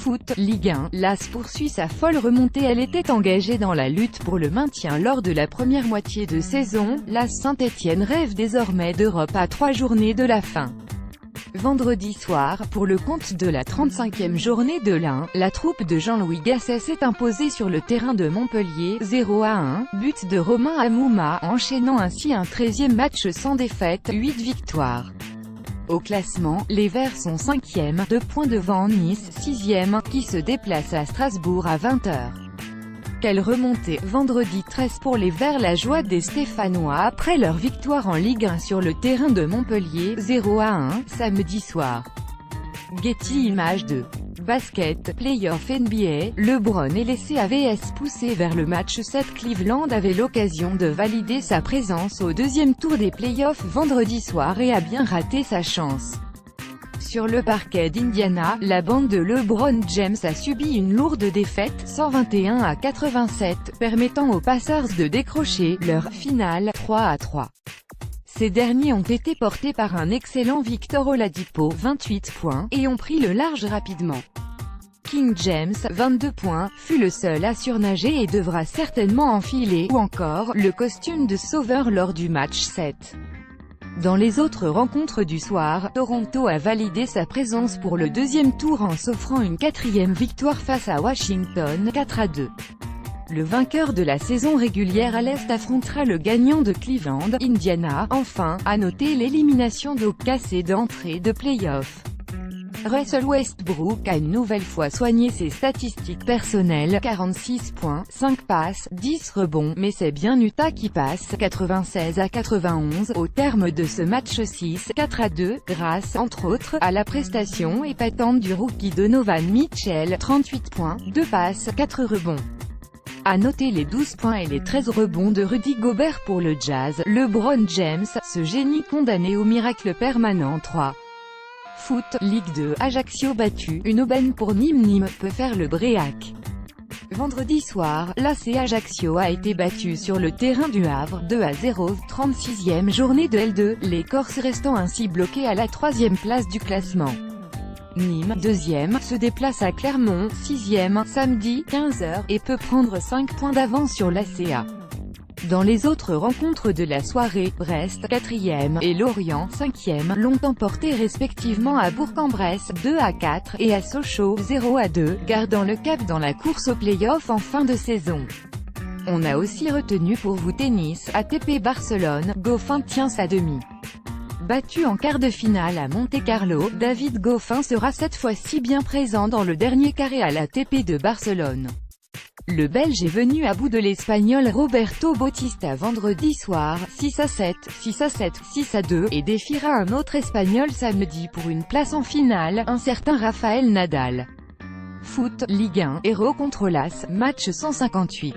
Foot, Ligue 1, l'AS poursuit sa folle remontée. Elle était engagée dans la lutte pour le maintien lors de la première moitié de saison. L'AS Saint-Étienne rêve désormais d'Europe à 3 journées de la fin. Vendredi soir, pour le compte de la 35e journée de l'A1, la troupe de Jean-Louis Gasset s'est imposée sur le terrain de Montpellier, 0-1, but de Romain Amouma, enchaînant ainsi un 13e match sans défaite, 8 victoires. Au classement, les Verts sont 5e, 2 points devant Nice, 6e, qui se déplace à Strasbourg à 20h. Quelle remontée, vendredi 13 pour les Verts. La joie des Stéphanois après leur victoire en Ligue 1 sur le terrain de Montpellier, 0-1, samedi soir. Getty Images 2. Basket, Playoff NBA, LeBron et les Cavs poussés vers le match 7. Cleveland avait l'occasion de valider sa présence au deuxième tour des playoffs vendredi soir et a bien raté sa chance. Sur le parquet d'Indiana, la bande de LeBron James a subi une lourde défaite, 121-87, permettant aux Pacers de décrocher leur finale, 3-3. Ces derniers ont été portés par un excellent Victor Oladipo, 28 points, et ont pris le large rapidement. King James, 22 points, fut le seul à surnager et devra certainement enfiler, ou encore, le costume de sauveur lors du match 7. Dans les autres rencontres du soir, Toronto a validé sa présence pour le deuxième tour en s'offrant une 4e victoire face à Washington, 4-2. Le vainqueur de la saison régulière à l'Est affrontera le gagnant de Cleveland, Indiana. Enfin, à noter l'élimination d'OKC d'entrée de play-off. Russell Westbrook a une nouvelle fois soigné ses statistiques personnelles, 46 points, 5 passes, 10 rebonds, mais c'est bien Utah qui passe, 96-91, au terme de ce match 6-4-2, grâce, entre autres, à la prestation épatante du rookie Donovan Mitchell, 38 points, 2 passes, 4 rebonds. À noter les 12 points et les 13 rebonds de Rudy Gobert pour le Jazz. LeBron James, ce génie condamné au miracle permanent. 3. Foot, Ligue 2, Ajaccio battu, une aubaine pour Nîmes. Nîmes peut faire le Bréac. Vendredi soir, l'AC Ajaccio a été battu sur le terrain du Havre, 2-0, 36e journée de L2, les Corses restant ainsi bloqués à la 3e place du classement. Nîmes, 2e, se déplace à Clermont, 6e, samedi, 15h, et peut prendre 5 points d'avance sur l'ACA. Dans les autres rencontres de la soirée, Brest, 4e, et Lorient, 5e, l'ont emporté respectivement à Bourg-en-Bresse, 2-4, et à Sochaux, 0-2, gardant le cap dans la course au play-off en fin de saison. On a aussi retenu pour vous tennis, ATP Barcelone, Goffin tient sa demi. Battu en quart de finale à Monte-Carlo, David Goffin sera cette fois-ci bien présent dans le dernier carré à l'ATP de Barcelone. Le Belge est venu à bout de l'Espagnol Roberto Bautista vendredi soir, 6-7, 6-7, 6-2, et défiera un autre Espagnol samedi pour une place en finale, un certain Rafael Nadal. Foot, Ligue 1, Hérault contre l'AS, match 158.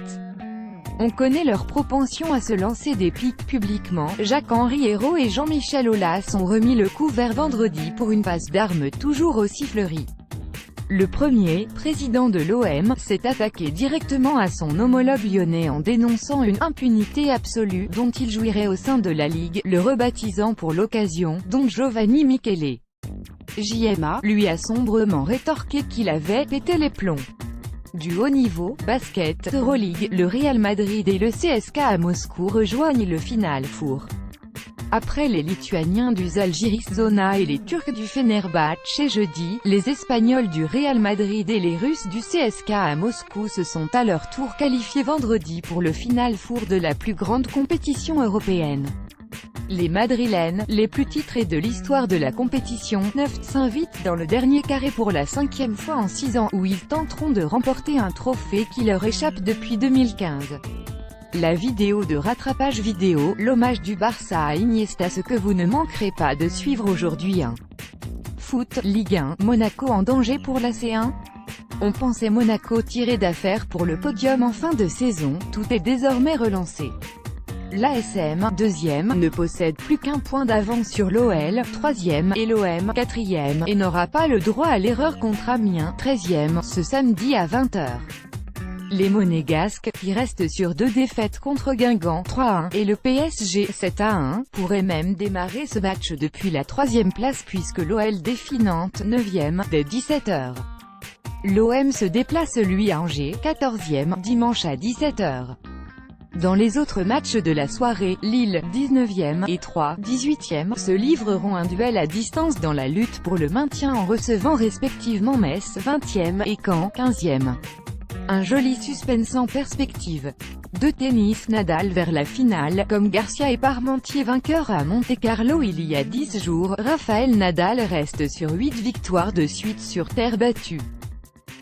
On connaît leur propension à se lancer des piques publiquement. Jacques-Henri Hérault et Jean-Michel Aulas ont remis le couvert vendredi pour une passe d'armes toujours aussi fleurie. Le premier, président de l'OM, s'est attaqué directement à son homologue lyonnais en dénonçant une impunité absolue dont il jouirait au sein de la Ligue, le rebaptisant pour l'occasion, Don Giovanni Michele. JMA, lui a sombrement rétorqué qu'il avait pété les plombs. Du haut niveau, basket, Euroleague, le Real Madrid et le CSKA Moscou rejoignent le Final Four. Après les Lituaniens du Žalgiris Zona et les Turcs du Fenerbahçe jeudi, les Espagnols du Real Madrid et les Russes du CSKA Moscou se sont à leur tour qualifiés vendredi pour le Final Four de la plus grande compétition européenne. Les Madrilènes, les plus titrés de l'histoire de la compétition, 9, s'invitent dans le dernier carré pour la 5e fois en 6 ans, où ils tenteront de remporter un trophée qui leur échappe depuis 2015. La vidéo de rattrapage vidéo, l'hommage du Barça à Iniesta, ce que vous ne manquerez pas de suivre aujourd'hui. 1. Foot, Ligue 1, Monaco en danger pour la C1. On pensait Monaco tiré d'affaire pour le podium en fin de saison, tout est désormais relancé. L'ASM, 2e, ne possède plus qu'un point d'avance sur l'OL, 3e, et l'OM, 4e, et n'aura pas le droit à l'erreur contre Amiens, 13e, ce samedi à 20h. Les Monégasques, qui restent sur 2 défaites contre Guingamp, 3-1, et le PSG, 7-1, pourraient même démarrer ce match depuis la 3e place puisque l'OL défie Nantes, 9e, dès 17h. L'OM se déplace lui à Angers, 14e, dimanche à 17 h. Dans les autres matchs de la soirée, Lille, 19e, et Troyes, 18e, se livreront un duel à distance dans la lutte pour le maintien en recevant respectivement Metz, 20e, et Caen, 15e. Un joli suspense en perspective. De tennis, Nadal vers la finale, comme Garcia et Parmentier vainqueurs à Monte-Carlo il y a 10 jours, Rafael Nadal reste sur 8 victoires de suite sur terre battue.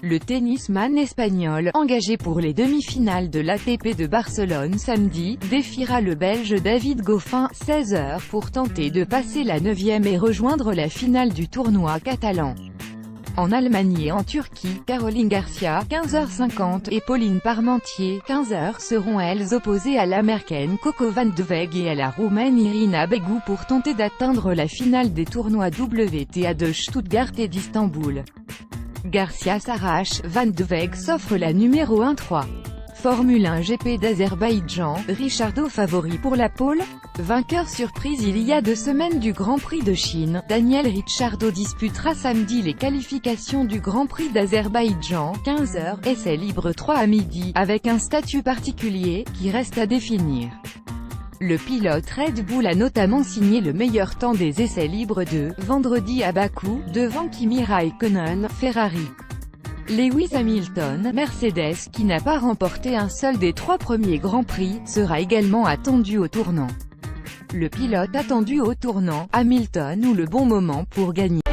Le tennisman espagnol, engagé pour les demi-finales de l'ATP de Barcelone samedi, défiera le Belge David Goffin, 16 h, pour tenter de passer la 9e et rejoindre la finale du tournoi catalan. En Allemagne et en Turquie, Caroline Garcia, 15h50, et Pauline Parmentier, 15 h, seront elles opposées à l'Américaine Coco Van de Weg et à la Roumaine Irina Begu pour tenter d'atteindre la finale des tournois WTA de Stuttgart et d'Istanbul. Garcia s'arrache, Van de Weg s'offre la numéro 1-3. Formule 1 GP d'Azerbaïdjan, Ricciardo favori pour la pole? Vainqueur surprise il y a 2 semaines du Grand Prix de Chine, Daniel Ricciardo disputera samedi les qualifications du Grand Prix d'Azerbaïdjan, 15 h, essai libre 3 à midi, avec un statut particulier, qui reste à définir. Le pilote Red Bull a notamment signé le meilleur temps des essais libres de vendredi à Bakou, devant Kimi Raikkonen, Ferrari. Lewis Hamilton, Mercedes, qui n'a pas remporté un seul des 3 premiers Grands Prix, sera également attendu au tournant. Le pilote attendu au tournant, Hamilton ou le bon moment pour gagner.